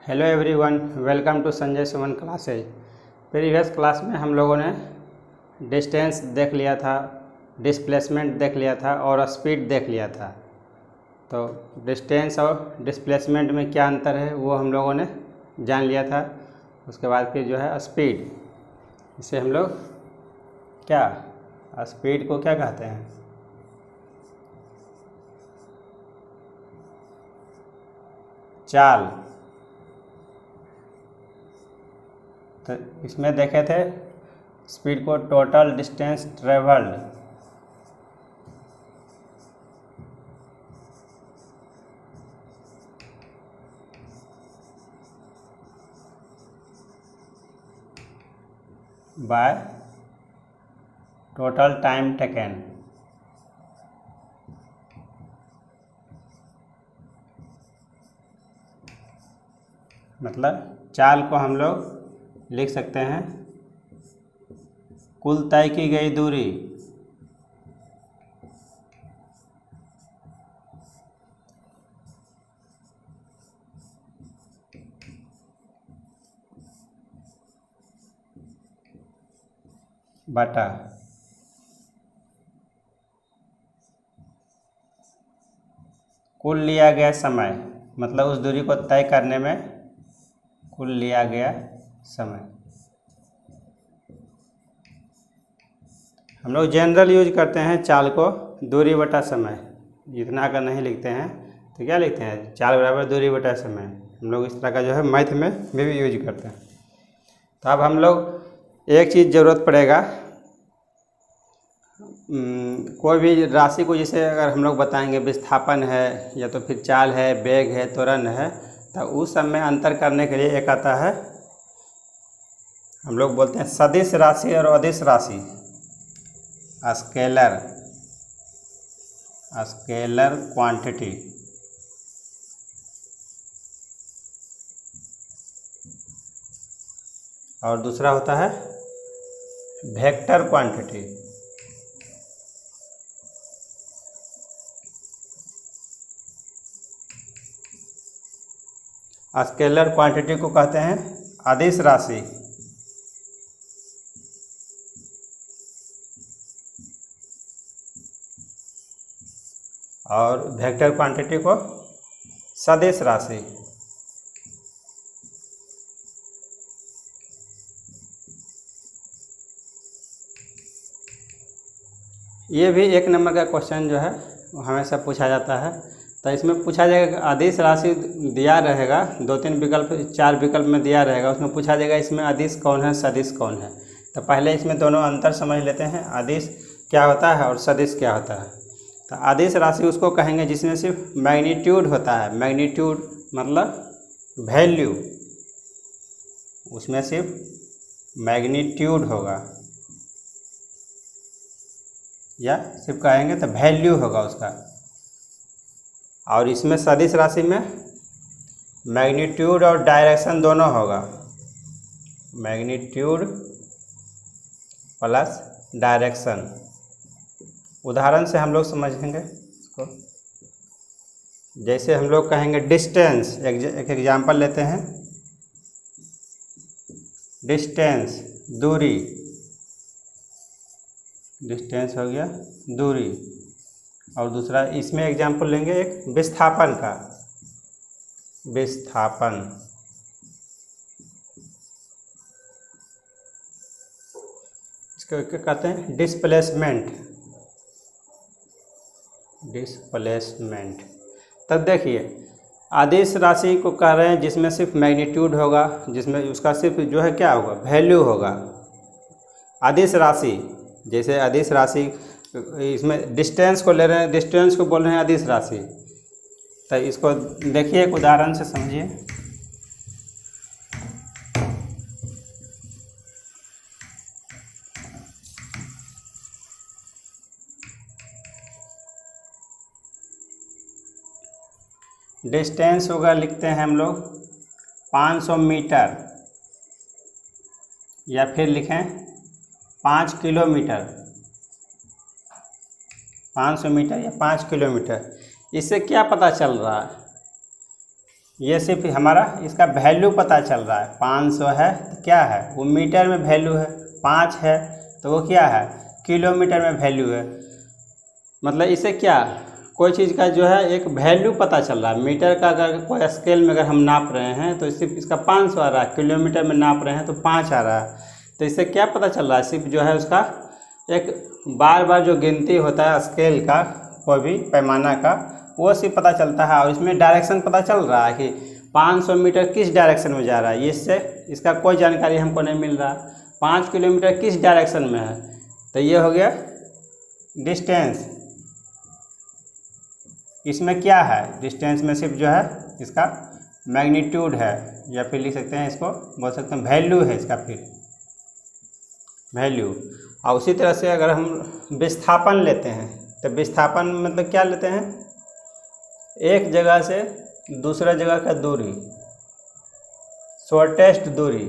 Hello everyone, welcome to Sanjay Suman classes. Previous class में हम लोगों ने डिस्टेंस देख लिया था, डिस्प्लेसमेंट देख लिया था और स्पीड देख लिया था। तो डिस्टेंस और डिस्प्लेसमेंट में क्या अंतर है वो हम लोगों ने जान लिया था। उसके बाद फिर जो है स्पीड, इसे हम लोग स्पीड को क्या कहते हैं? चाल। तो इसमें देखे थे स्पीड को total distance travelled, by total time taken. मतलब चाल को हम लोग लिख सकते हैं कुल तय की गई दूरी बटा कुल लिया गया समय। मतलब उस दूरी को तय करने में कुल लिया गया समय। हम लोग जनरल यूज करते हैं चाल को दूरी बटा समय। इतना अगर नहीं लिखते हैं तो क्या लिखते हैं? चाल बराबर दूरी बटा समय। हम लोग इस तरह का जो है मैथ में भी यूज करते हैं। तो अब हम लोग एक चीज़ ज़रूरत पड़ेगा, कोई भी राशि को जैसे अगर हम लोग बताएंगे विस्थापन है या तो फिर चाल है, वेग है, त्वरण है, तो उस सब में अंतर करने के लिए एक आता है, हम लोग बोलते हैं सदिश राशि और अदिश राशि, स्केलर क्वांटिटी। और दूसरा होता है वेक्टर क्वांटिटी। स्केलर क्वांटिटी को कहते हैं अदिश राशि और वेक्टर क्वांटिटी को सदिश राशि। ये भी एक नंबर का क्वेश्चन जो है वो हमेशा पूछा जाता है। तो इसमें पूछा जाएगा अदिश राशि दिया रहेगा, 2-3 विकल्प 4 विकल्प में दिया रहेगा, उसमें पूछा जाएगा इसमें अदिश कौन है, सदिश कौन है। तो पहले इसमें दोनों अंतर समझ लेते हैं, अदिश क्या होता है और सदिश क्या होता है। तो अदिश राशि उसको कहेंगे जिसमें सिर्फ मैग्नीट्यूड होता है। मैग्नीट्यूड मतलब वैल्यू, उसमें सिर्फ मैग्नीट्यूड होगा, या सिर्फ कहेंगे तो वैल्यू होगा उसका। और इसमें सदिश राशि में मैग्नीट्यूड और डायरेक्शन दोनों होगा, मैग्नीट्यूड प्लस डायरेक्शन। उदाहरण से हम लोग समझेंगे इसको। जैसे हम लोग कहेंगे डिस्टेंस, एक एग्जाम्पल लेते हैं। डिस्टेंस दूरी, डिस्टेंस हो गया दूरी। और दूसरा इसमें एग्जाम्पल लेंगे एक विस्थापन का, विस्थापन। इसको क्या कहते हैं? Displacement, displacement. तब देखिए अदिश राशि को कह रहे हैं जिसमें सिर्फ मैग्नीट्यूड होगा, जिसमें उसका सिर्फ जो है क्या होगा, वैल्यू होगा। अदिश राशि, जैसे अदिश राशि इसमें डिस्टेंस को ले रहे हैं, डिस्टेंस को बोल रहे हैं अदिश राशि। तो इसको देखिए एक उदाहरण से समझिए। डिस्टेंस होगा, लिखते हैं हम लोग 500 मीटर, या फिर लिखें 5 किलोमीटर। 500 मीटर या 5 किलोमीटर। इससे क्या पता चल रहा है? ये सिर्फ हमारा इसका वैल्यू पता चल रहा है। 500 है तो क्या है, वो मीटर में वैल्यू है। 5 है तो वो क्या है, किलोमीटर में वैल्यू है। मतलब इसे क्या, कोई चीज़ का जो है एक वैल्यू पता चल रहा है। मीटर का अगर कोई स्केल में अगर हम नाप रहे हैं तो सिर्फ इसका 500 आ रहा है, किलोमीटर में नाप रहे हैं तो 5 आ रहा है। तो इससे क्या पता चल रहा है, सिर्फ जो है उसका एक बार बार जो गिनती होता है स्केल का, कोई भी पैमाना का, वो सिर्फ पता चलता है। और इसमें डायरेक्शन पता चल रहा है कि 500 मीटर किस डायरेक्शन में जा रहा है। इससे इसका कोई जानकारी हमको नहीं मिल रहा। 5 किलोमीटर किस डायरेक्शन में है, तो ये हो गया डिस्टेंस। इसमें क्या है, डिस्टेंस में सिर्फ जो है इसका मैग्नीट्यूड है, या फिर लिख सकते हैं इसको, बोल सकते हैं वैल्यू है इसका, फिर वैल्यू। और उसी तरह से अगर हम विस्थापन लेते हैं तो विस्थापन मतलब क्या लेते हैं, एक जगह से दूसरा जगह का दूरी, शॉर्टेस्ट दूरी,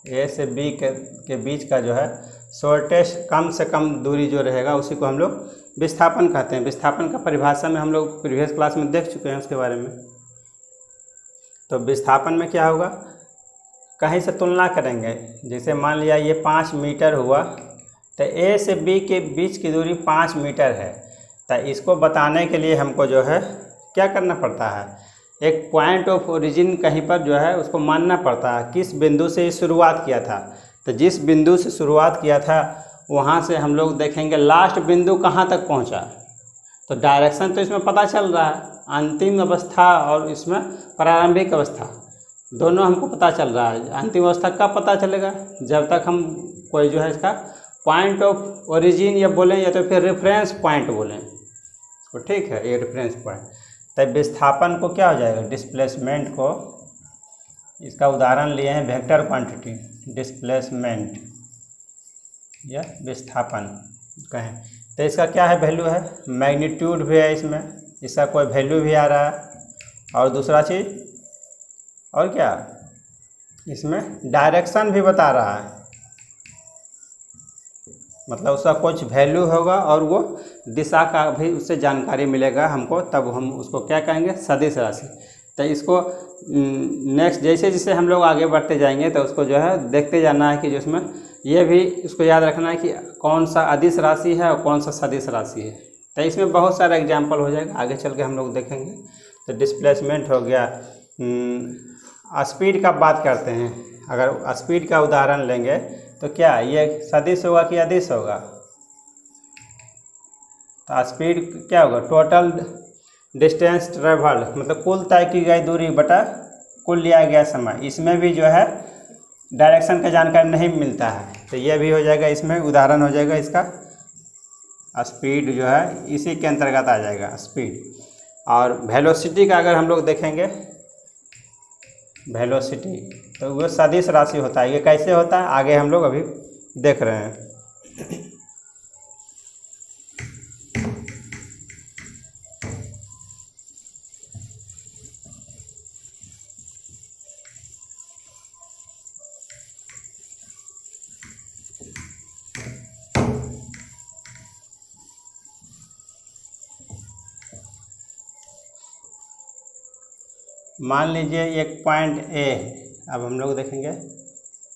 ए से बी के बीच का जो है शॉर्टेस्ट कम से कम दूरी जो रहेगा उसी को हम लोग विस्थापन कहते हैं। विस्थापन का परिभाषा में हम लोग प्रीवियस क्लास में देख चुके हैं उसके बारे में। तो विस्थापन में क्या होगा, कहीं से तुलना करेंगे, जैसे मान लिया ये 5 मीटर हुआ तो ए से बी के बीच की दूरी 5 मीटर है। तो इसको बताने के लिए हमको जो है क्या करना पड़ता है, एक पॉइंट ऑफ ओरिजिन कहीं पर जो है उसको मानना पड़ता है, किस बिंदु से शुरुआत किया था। तो जिस बिंदु से शुरुआत किया था वहाँ से हम लोग देखेंगे लास्ट बिंदु कहाँ तक पहुँचा। तो डायरेक्शन तो इसमें पता चल रहा है, अंतिम अवस्था और इसमें प्रारंभिक अवस्था दोनों हमको पता चल रहा है। अंतिम अवस्था कब पता चलेगा, जब तक हम कोई जो है इसका पॉइंट ऑफ ओरिजिन या बोलें या तो फिर रेफरेंस पॉइंट बोलें तो ठीक है, ये रेफरेंस पॉइंट। तब विस्थापन को क्या हो जाएगा, डिस्प्लेसमेंट को, इसका उदाहरण लिए हैं वेक्टर क्वांटिटी, डिस्प्लेसमेंट या विस्थापन कहें तो इसका क्या है, वैल्यू है, मैग्नीट्यूड भी है इसमें, इसका कोई वैल्यू भी आ रहा है। और दूसरा चीज़ और क्या, इसमें डायरेक्शन भी बता रहा है, मतलब उसका कुछ वैल्यू होगा और वो दिशा का भी उससे जानकारी मिलेगा हमको, तब हम उसको क्या कहेंगे, सदिश राशि। तो इसको नेक्स्ट जैसे जैसे हम लोग आगे बढ़ते जाएंगे तो उसको जो है देखते जाना है कि जो इसमें ये भी उसको याद रखना है कि कौन सा अदिश राशि है और कौन सा सदिश राशि है। तो इसमें बहुत सारा एग्जाम्पल हो जाएगा, आगे चल के हम लोग देखेंगे। तो डिस्प्लेसमेंट हो गया, स्पीड का बात करते हैं, अगर स्पीड का उदाहरण लेंगे तो क्या ये सदिश होगा कि अदिश होगा, तो स्पीड क्या होगा, टोटल डिस्टेंस ट्रेवल, मतलब कुल तय की गई दूरी बटा कुल लिया गया समय। इसमें भी जो है डायरेक्शन का जानकारी नहीं मिलता है, तो ये भी हो जाएगा, इसमें उदाहरण हो जाएगा इसका स्पीड जो है इसी के अंतर्गत आ जाएगा स्पीड। और वेलोसिटी का अगर हम लोग देखेंगे, वेलोसिटी तो वो सदिश राशि होता है। ये कैसे होता है आगे हम लोग अभी देख रहे हैं। मान लीजिए एक पॉइंट ए है, अब हम लोग देखेंगे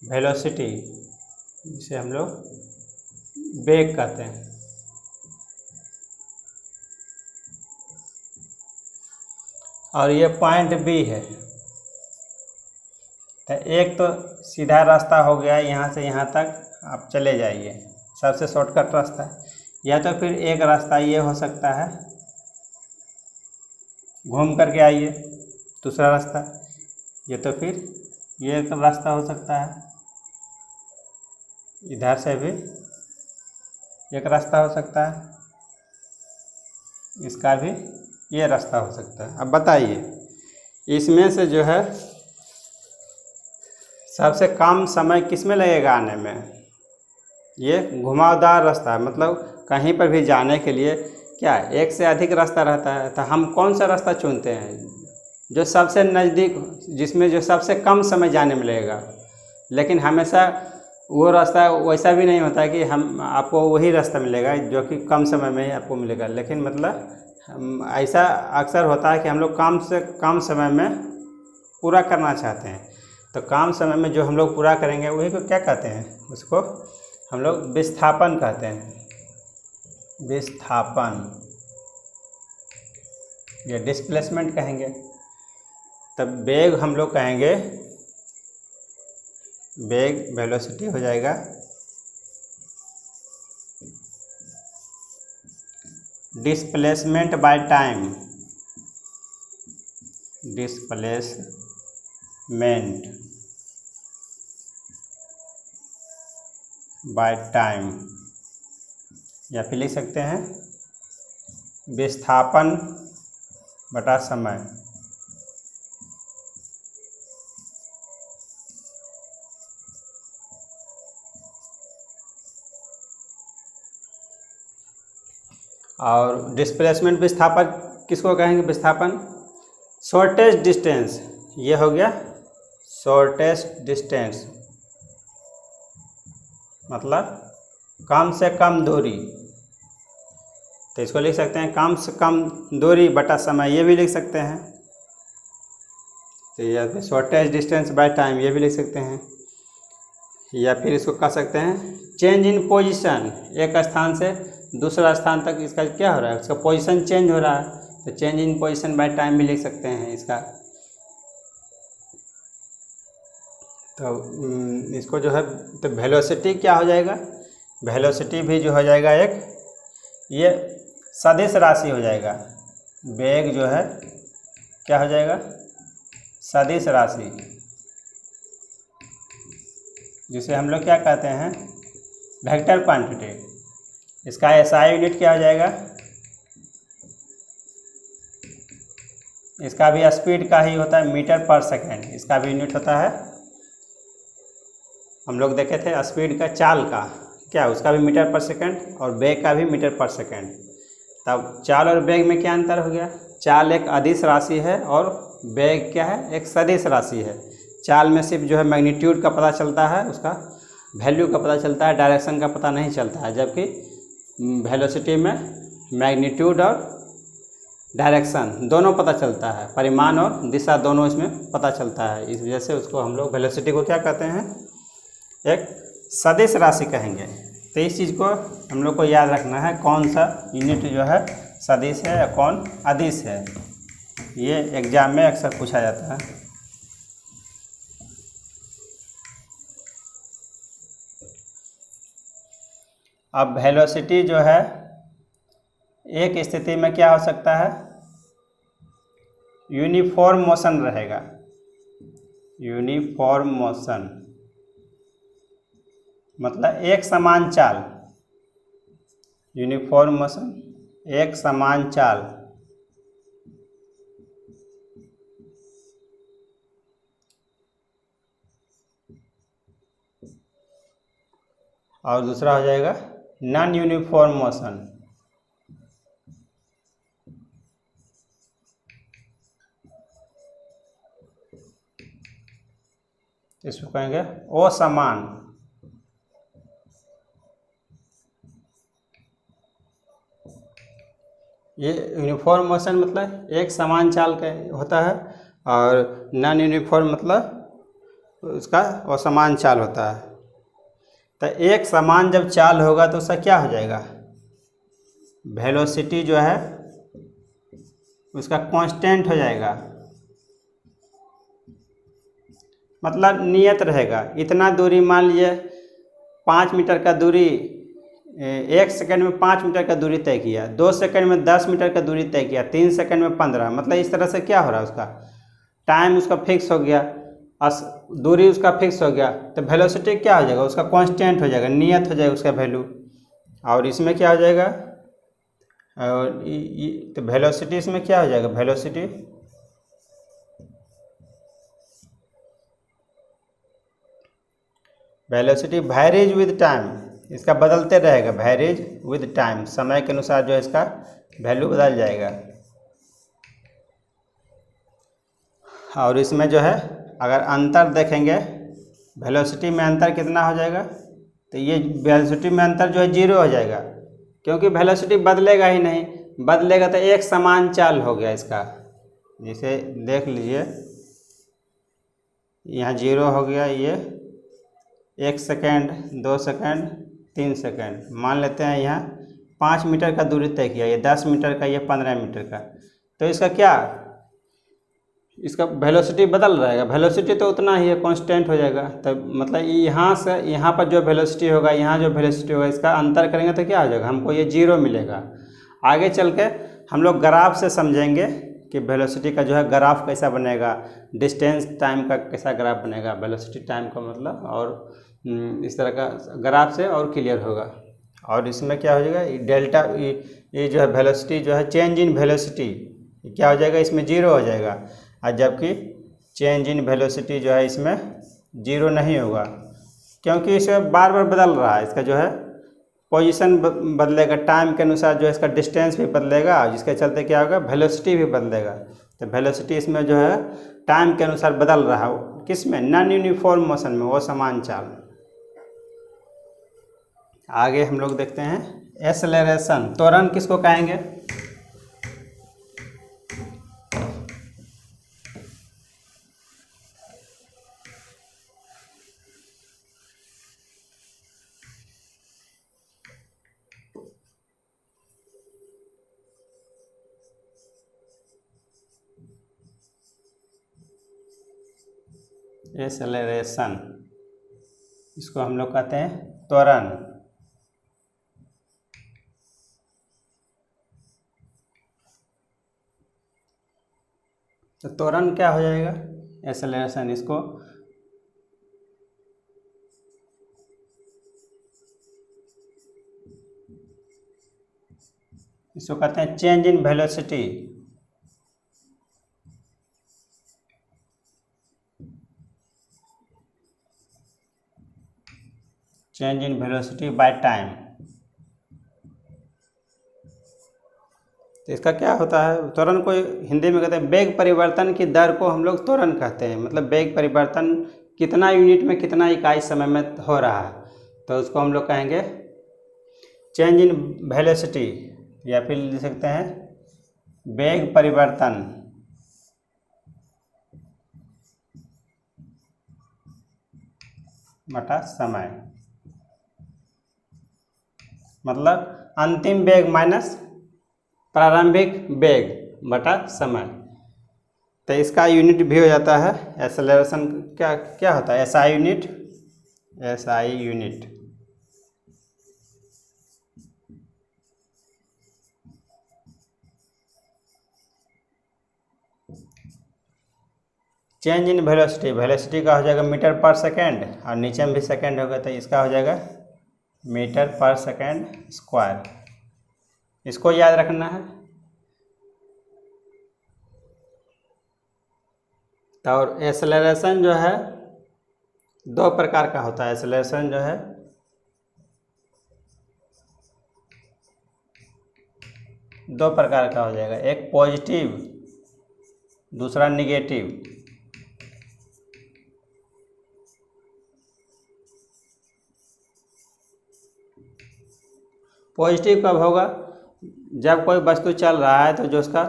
वेलोसिटी, जिसे हम लोग वेग कहते हैं। और ये पॉइंट बी है, तो एक तो सीधा रास्ता हो गया, यहाँ से यहाँ तक आप चले जाइए, सबसे शॉर्टकट रास्ता है। या तो फिर एक रास्ता ये हो सकता है, घूम करके आइए, दूसरा रास्ता। ये तो फिर ये एक रास्ता हो सकता है, इधर से भी एक रास्ता हो सकता है, इसका भी ये रास्ता हो सकता है। अब बताइए इसमें से जो है सबसे कम समय किस में लगेगा आने में। ये घुमावदार रास्ता है, मतलब कहीं पर भी जाने के लिए क्या एक से अधिक रास्ता रहता है, तो हम कौन सा रास्ता चुनते हैं, जो सबसे नज़दीक, जिसमें जो सबसे कम समय जाने में लगेगा। लेकिन हमेशा वो रास्ता वैसा भी नहीं होता कि हम आपको वही रास्ता मिलेगा जो कि कम समय में ही आपको मिलेगा, लेकिन मतलब ऐसा अक्सर होता है कि हम लोग काम से कम समय में पूरा करना चाहते हैं, तो कम समय में जो हम लोग पूरा करेंगे वही को क्या कहते हैं, उसको हम लोग विस्थापन कहते हैं, विस्थापन या डिस्प्लेसमेंट कहेंगे। तब वेग हम लोग कहेंगे, वेग वेलोसिटी हो जाएगा displacement by time, displacement by time, या फिर लिख सकते हैं विस्थापन बटा समय। और डिस्प्लेसमेंट विस्थापन किसको कहेंगे, विस्थापन शॉर्टेस्ट डिस्टेंस, ये हो गया शॉर्टेस्ट डिस्टेंस, मतलब कम से कम दूरी, तो इसको लिख सकते हैं कम से कम दूरी बटा समय, ये भी लिख सकते हैं। तो ये शॉर्टेस्ट डिस्टेंस बाय टाइम ये भी लिख सकते हैं, या फिर इसको कह सकते हैं चेंज इन पोजीशन, एक स्थान से दूसरा स्थान तक इसका क्या हो रहा है, उसका पोजीशन चेंज हो रहा है, तो change in position by time भी लिख सकते हैं इसका। तो इसको जो है, तो वेलोसिटी क्या हो जाएगा, वेलोसिटी भी जो हो जाएगा एक ये सदिश राशि हो जाएगा, वेग जो है क्या हो जाएगा, सदिश राशि, जिसे हम लोग क्या कहते हैं, वेक्टर क्वांटिटी। इसका एसआई यूनिट क्या हो जाएगा, इसका भी स्पीड का ही होता है, मीटर पर सेकेंड, इसका भी यूनिट होता है। हम लोग देखे थे स्पीड का, चाल का क्या, उसका भी मीटर पर सेकेंड, और वेग का भी मीटर पर सेकेंड। तब चाल और वेग में क्या अंतर हो गया, चाल एक अदिश राशि है और वेग क्या है, एक सदिश राशि है। चाल में सिर्फ जो है मैग्नीट्यूड का पता चलता है, उसका वैल्यू का पता चलता है, डायरेक्शन का पता नहीं चलता है, जबकि वेलोसिटी में मैग्नीट्यूड और डायरेक्शन दोनों पता चलता है, परिमाण और दिशा दोनों इसमें पता चलता है। इस वजह से उसको हम लोग वेलोसिटी को क्या कहते हैं, एक सदिश राशि कहेंगे। तो इस चीज़ को हम लोग को याद रखना है, कौन सा यूनिट जो है सदिश है या कौन अदिश है, ये एग्जाम में अक्सर पूछा जाता है। अब वेलोसिटी जो है एक स्थिति में क्या हो सकता है, यूनिफॉर्म मोशन रहेगा, यूनिफॉर्म मोशन मतलब एक समान चाल, यूनिफॉर्म मोशन एक समान चाल। और दूसरा हो जाएगा नॉन यूनिफॉर्म मोशन, इसको कहेंगे असमान। ये यूनिफॉर्म मोशन मतलब एक समान चाल का होता है, और नॉन यूनिफॉर्म मतलब उसका असमान चाल होता है। तो एक समान जब चाल होगा तो उसका क्या हो जाएगा, वेलोसिटी जो है उसका कांस्टेंट हो जाएगा, मतलब नियत रहेगा। इतना दूरी मान लीजिए 5 मीटर का दूरी, 1 सेकंड में 5 मीटर का दूरी तय किया, 2 सेकंड में 10 मीटर का दूरी तय किया, 3 सेकंड में 15, मतलब इस तरह से क्या हो रहा है, उसका टाइम उसका फिक्स हो गया, दूरी उसका फिक्स हो गया। तो वेलोसिटी क्या हो जाएगा, उसका कांस्टेंट हो जाएगा, नियत हो जाएगा उसका वैल्यू। और इसमें क्या हो जाएगा, और तो वेलोसिटी इसमें क्या हो जाएगा, velocity velocity varies with time, इसका बदलते रहेगा, वैरीज विद टाइम, समय के अनुसार जो है इसका वैल्यू बदल जाएगा। और इसमें जो है अगर अंतर देखेंगे, वेलोसिटी में अंतर कितना हो जाएगा, तो ये वेलोसिटी में अंतर जो है 0 हो जाएगा, क्योंकि वेलोसिटी बदलेगा ही नहीं। बदलेगा तो एक समान चाल हो गया इसका। जैसे देख लीजिए यहाँ 0 हो गया, ये 1 सेकेंड, 2 सेकेंड, 3 सेकेंड, मान लेते हैं यहाँ 5 मीटर का दूरी तय किया, ये 10 मीटर का, ये 15 मीटर का। तो इसका क्या, इसका वेलोसिटी बदल रहेगा। वेलोसिटी तो उतना ही है, कांस्टेंट हो जाएगा। तो मतलब यहाँ से यहाँ पर जो वेलोसिटी होगा, यहाँ जो वेलोसिटी होगा, इसका अंतर करेंगे तो क्या हो जाएगा, हमको ये 0 मिलेगा। आगे चल के हम लोग ग्राफ से समझेंगे कि वेलोसिटी का जो है ग्राफ कैसा बनेगा, डिस्टेंस टाइम का कैसा ग्राफ बनेगा, वेलोसिटी टाइम का मतलब, और इस तरह का ग्राफ से और क्लियर होगा। और इसमें क्या हो जाएगा, डेल्टा, ये जो है वेलोसिटी जो है, चेंज इन वेलोसिटी क्या हो जाएगा, इसमें 0 हो जाएगा। और जबकि चेंज इन वेलोसिटी जो है इसमें 0 नहीं होगा, क्योंकि इसमें बार बार बदल रहा है। इसका जो है पोजीशन बदलेगा, टाइम के अनुसार जो है इसका डिस्टेंस भी बदलेगा, जिसके चलते क्या होगा, वेलोसिटी भी बदलेगा। तो वेलोसिटी इसमें जो है टाइम के अनुसार बदल रहा है, किस में, नॉन यूनिफॉर्म मोशन में, वो समान चाल। आगे हम लोग देखते हैं एक्सेलरेशन, त्वरण किसको कहेंगे। एक्सेलरेशन, इसको हम लोग कहते हैं त्वरण। तो त्वरण क्या हो जाएगा, एक्सेलरेशन, इसको कहते हैं change in velocity. Change in velocity by time. तो इसका क्या होता है, त्वरण को हिंदी में कहते हैं वेग परिवर्तन की दर को हम लोग त्वरण कहते हैं। मतलब वेग परिवर्तन कितना यूनिट में, कितना इकाई समय में हो रहा है, तो उसको हम लोग कहेंगे चेंज इन वेलोसिटी, या फिर लिख सकते हैं वेग परिवर्तन बटा समय। मतलब अंतिम वेग माइनस प्रारंभिक वेग बटा समय। तो इसका यूनिट भी हो जाता है एक्सेलरेशन, क्या क्या होता है, SI unit, SI unit. Change in velocity, velocity का हो जाएगा मीटर पर सेकेंड, और नीचे में भी सेकेंड होगा, तो इसका हो जाएगा मीटर पर सेकेंड स्क्वायर। इसको याद रखना है। और एक्सेलरेशन जो है 2 प्रकार का होता है। एक्सेलरेशन जो है दो प्रकार का हो जाएगा, एक पॉजिटिव, दूसरा निगेटिव। पॉजिटिव कब होगा, जब कोई वस्तु चल रहा है तो जो उसका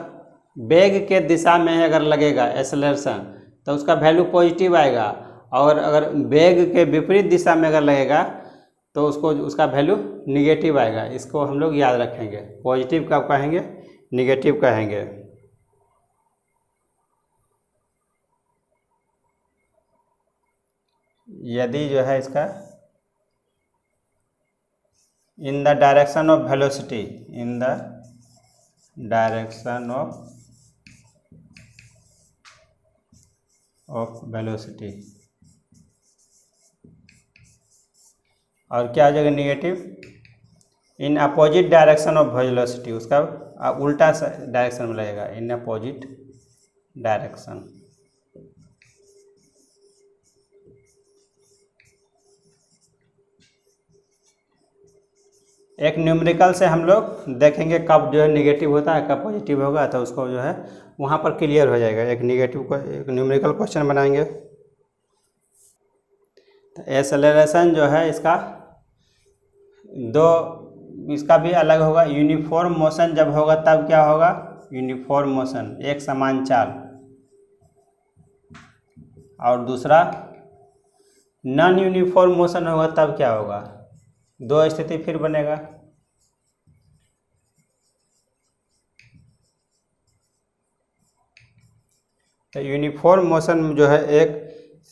वेग के दिशा में अगर लगेगा एक्सेलरेशन, तो उसका वैल्यू पॉजिटिव आएगा। और अगर वेग के विपरीत दिशा में अगर लगेगा तो उसका वैल्यू निगेटिव आएगा। इसको हम लोग याद रखेंगे, पॉजिटिव कब कहेंगे, निगेटिव कहेंगे। यदि जो है इसका in the direction of velocity, in the direction of velocity, और क्या हो जाएगा negative, in opposite direction of velocity, उसका उल्टा डायरेक्शन में लगेगा, इन अपोजिट डायरेक्शन। एक न्यूमेरिकल से हम लोग देखेंगे कब जो है निगेटिव होता है, कब पॉजिटिव होगा, तो उसको जो है वहाँ पर क्लियर हो जाएगा। एक निगेटिव को एक न्यूमेरिकल क्वेश्चन बनाएंगे। तो एक्सेलरेशन जो है इसका 2 इसका भी अलग होगा। यूनिफॉर्म मोशन जब होगा तब क्या होगा, यूनिफॉर्म मोशन, एक समान चाल। और दूसरा नॉन यूनिफॉर्म मोशन होगा तब क्या होगा, दो स्थिति फिर बनेगा। तो यूनिफॉर्म मोशन जो है एक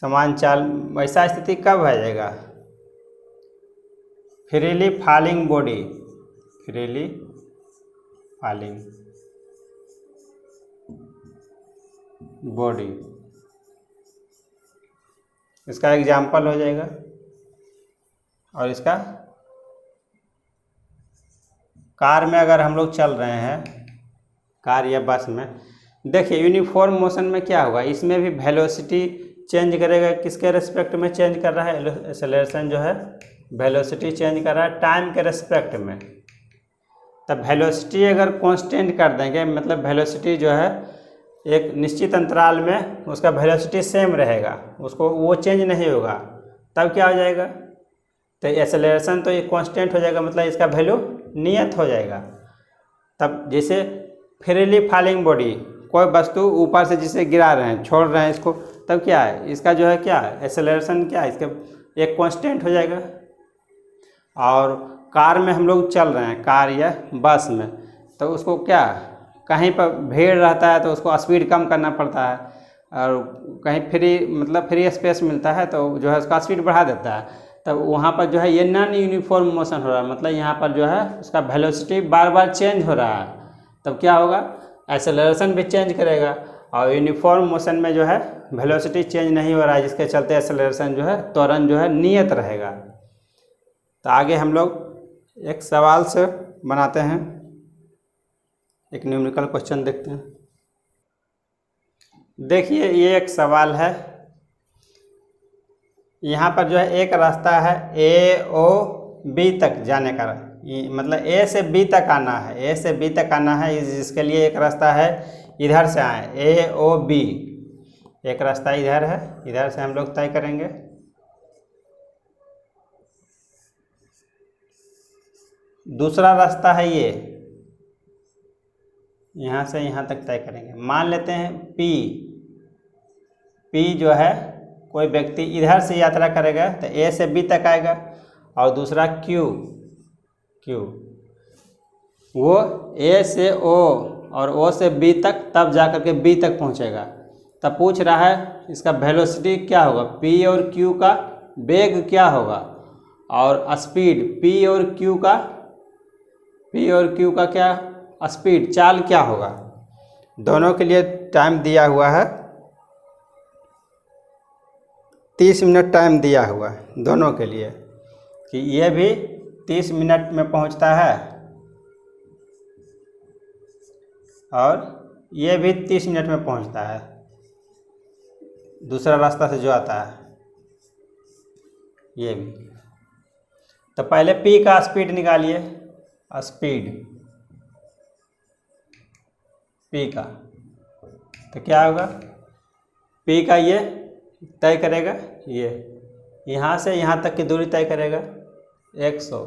समान चाल, ऐसा स्थिति कब आ जाएगा, freely falling body, freely falling body, इसका एग्जाम्पल हो जाएगा। और इसका कार में अगर हम लोग चल रहे हैं, कार या बस में, देखिए यूनिफॉर्म मोशन में क्या होगा, इसमें भी वेलोसिटी चेंज करेगा, किसके रेस्पेक्ट में चेंज कर रहा है, एक्सेलरेशन जो है वेलोसिटी चेंज कर रहा है टाइम के रेस्पेक्ट में। तब वेलोसिटी अगर कांस्टेंट कर देंगे, मतलब वेलोसिटी जो है एक निश्चित अंतराल में उसका वेलोसिटी सेम रहेगा, उसको वो चेंज नहीं होगा, तब क्या हो जाएगा, तो एक्सेलरेशन तो ये कांस्टेंट हो जाएगा, मतलब इसका वैल्यू नियत हो जाएगा। तब जैसे फ्रीली फॉलिंग बॉडी, कोई वस्तु ऊपर से जिसे गिरा रहे हैं, छोड़ रहे हैं इसको, तब क्या है, इसका जो है क्या एक्सेलरेशन क्या है, इसका एक कांस्टेंट हो जाएगा। और कार में हम लोग चल रहे हैं, कार या बस में, तो उसको क्या, कहीं पर भीड़ रहता है तो उसको स्पीड कम करना पड़ता है, और कहीं फ्री मतलब फ्री स्पेस मिलता है तो जो है उसका स्पीड बढ़ा देता है। तब वहाँ पर जो है ये नॉन यूनिफॉर्म मोशन हो रहा है, मतलब यहाँ पर जो है उसका वेलोसिटी बार बार चेंज हो रहा है, तब क्या होगा, एक्सेलरेशन भी चेंज करेगा। और यूनिफॉर्म मोशन में जो है वेलोसिटी चेंज नहीं हो रहा है, जिसके चलते एक्सेलरेशन जो है त्वरण जो है नियत रहेगा। तो आगे हम लोग एक सवाल से बनाते हैं, एक न्यूमेरिकल क्वेश्चन देखते हैं। देखिए ये एक सवाल है, यहाँ पर जो है एक रास्ता है ए ओ बी तक जाने का, मतलब ए से बी तक आना है, ए से बी तक आना है, इसके लिए एक रास्ता है इधर से आए ए ओ बी, एक रास्ता इधर है, इधर से हम लोग तय करेंगे। दूसरा रास्ता है ये, यहाँ से यहाँ तक तय करेंगे। मान लेते हैं पी, पी जो है कोई व्यक्ति इधर से यात्रा करेगा तो ए से बी तक आएगा, और दूसरा क्यू, क्यू वो ए से ओ और ओ से बी तक, तब जा कर के बी तक पहुँचेगा। तब पूछ रहा है इसका वेलोसिटी क्या होगा, पी और क्यू का वेग क्या होगा, और स्पीड पी और क्यू का क्या स्पीड, चाल क्या होगा। दोनों के लिए टाइम दिया हुआ है, 30 मिनट टाइम दिया हुआ है दोनों के लिए, कि ये भी 30 मिनट में पहुंचता है और ये भी 30 मिनट में पहुंचता है, दूसरा रास्ता से जो आता है ये भी। तो पहले P का स्पीड निकालिए, स्पीड P का, तो क्या होगा, P का ये तय करेगा, ये यहाँ से यहाँ तक की दूरी तय करेगा 100,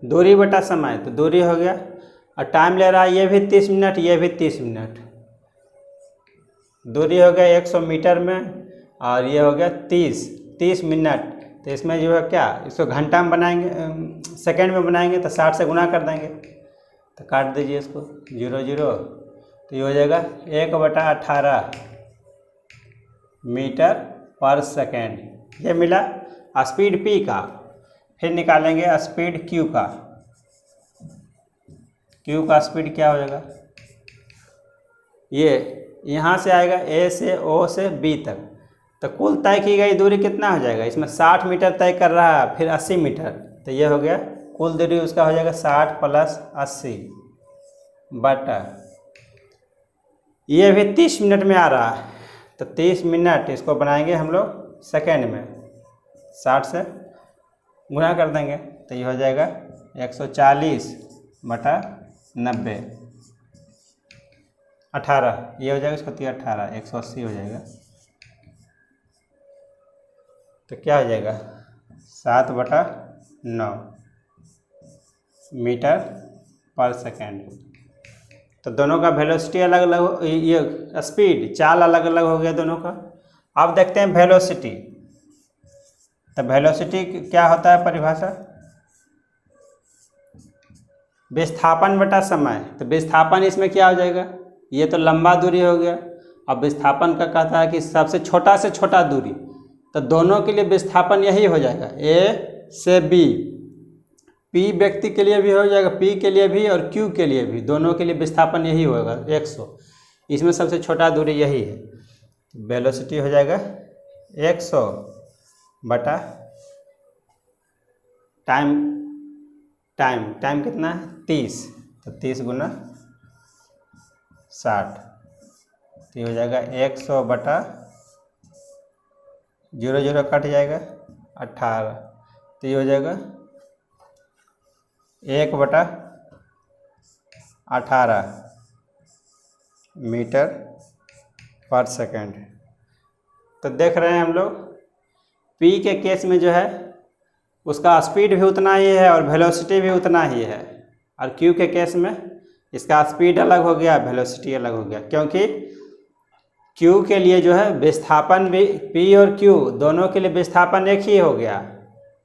दूरी बटा समय, तो दूरी हो गया, और टाइम ले रहा है ये भी 30 मिनट, ये भी 30 मिनट, दूरी हो गया 100 मीटर में, और ये हो गया 30 मिनट। तो इसमें जो है क्या, इसको घंटा में बनाएंगे, सेकंड में बनाएंगे तो 60 से गुना कर देंगे, तो काट दीजिए इसको 0 0, तो ये हो जाएगा 1/18 मीटर पर सेकेंड, ये मिला स्पीड P का। फिर निकालेंगे स्पीड Q का, Q का स्पीड क्या हो जाएगा, ये यहाँ से आएगा A से O से B तक, तो कुल तय की गई दूरी कितना हो जाएगा, इसमें 60 मीटर तय कर रहा है, फिर 80 मीटर, तो ये हो गया कुल दूरी उसका हो जाएगा 60 + 80 बटा, ये भी 30 मिनट में आ रहा है, तो 30 मिनट इसको बनाएंगे हम लोग सेकेंड में, 60 से गुना कर देंगे, तो ये हो जाएगा 140 बटा 90, 18, ये हो जाएगा इसको 18, 180 हो जाएगा, तो क्या हो जाएगा 7/9, मीटर पर सेकेंड। तो दोनों का वेलोसिटी अलग अलग, ये स्पीड चाल अलग अलग हो गया दोनों का। अब देखते हैं वेलोसिटी। तो वेलोसिटी क्या होता है परिभाषा? विस्थापन बटा समय। तो विस्थापन इसमें क्या हो जाएगा? ये तो लंबा दूरी हो गया। अब विस्थापन का कहता है कि सबसे छोटा से छोटा दूरी, तो दोनों के लिए विस्थापन यही हो जाएगा, ए से बी। पी व्यक्ति के लिए भी हो जाएगा, पी के लिए भी और क्यू के लिए भी, दोनों के लिए विस्थापन यही होगा 100। इसमें सबसे छोटा दूरी यही है। वेलोसिटी हो जाएगा 100 बटा टाइम कितना है? 30। तो 30 गुना 60, तो ये हो जाएगा 100 बटा 0 0 कट जाएगा 18, तो ये हो जाएगा 1 बटा 18 मीटर पर सेकेंड। तो देख रहे हैं हम लोग पी के केस में जो है उसका स्पीड भी उतना ही है और वेलोसिटी भी उतना ही है, और क्यू के केस में इसका स्पीड अलग हो गया, वेलोसिटी अलग हो गया, क्योंकि क्यू के लिए जो है विस्थापन भी, पी और क्यू दोनों के लिए विस्थापन एक ही हो गया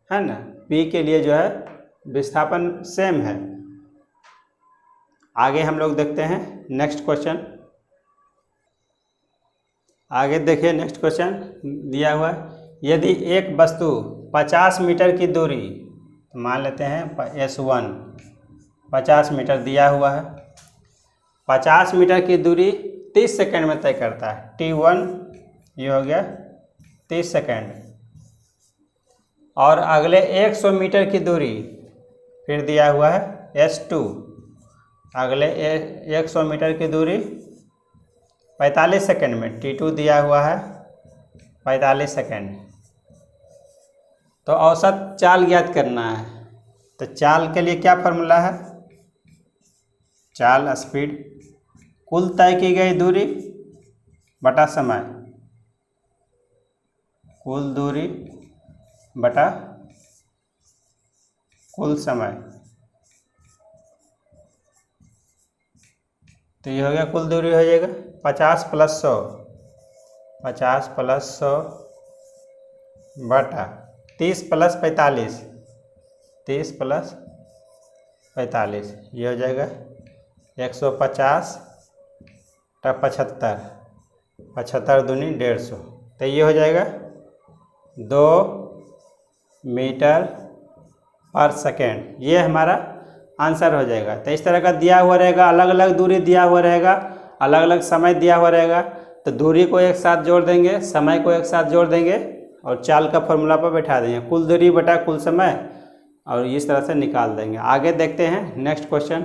है ना। पी के लिए जो है विस्थापन सेम है। आगे हम लोग देखते हैं नेक्स्ट क्वेश्चन। आगे देखिए नेक्स्ट क्वेश्चन दिया हुआ है, यदि एक वस्तु 50 मीटर की दूरी, मान लेते हैं S1 50 मीटर दिया हुआ है, 50 मीटर की दूरी 30 सेकंड में तय करता है। T1 ये हो गया 30 सेकंड, और अगले 100 मीटर की दूरी फिर दिया हुआ है S2, अगले 100 मीटर की दूरी 45 सेकंड में, T2 दिया हुआ है 45 सेकंड। तो औसत चाल ज्ञात करना है। तो चाल के लिए क्या फॉर्मूला है? चाल स्पीड कुल तय की गई दूरी बटा समय, कुल दूरी बटा कुल समय। तो ये हो गया कुल दूरी हो जाएगा 50 प्लस 100, 50 प्लस 100 बटा 30 प्लस 45, 30 प्लस 45, ये हो जाएगा 150 टा 75, 75 दूनी 150, तो ये हो जाएगा 2 मीटर पर सेकेंड। ये हमारा आंसर हो जाएगा। तो इस तरह का दिया हुआ रहेगा, अलग अलग दूरी दिया हुआ रहेगा, अलग अलग समय दिया हुआ रहेगा, तो दूरी को एक साथ जोड़ देंगे, समय को एक साथ जोड़ देंगे और चाल का फॉर्मूला पर बैठा देंगे, कुल दूरी बटा कुल समय, और इस तरह से निकाल देंगे। आगे देखते हैं नेक्स्ट क्वेश्चन।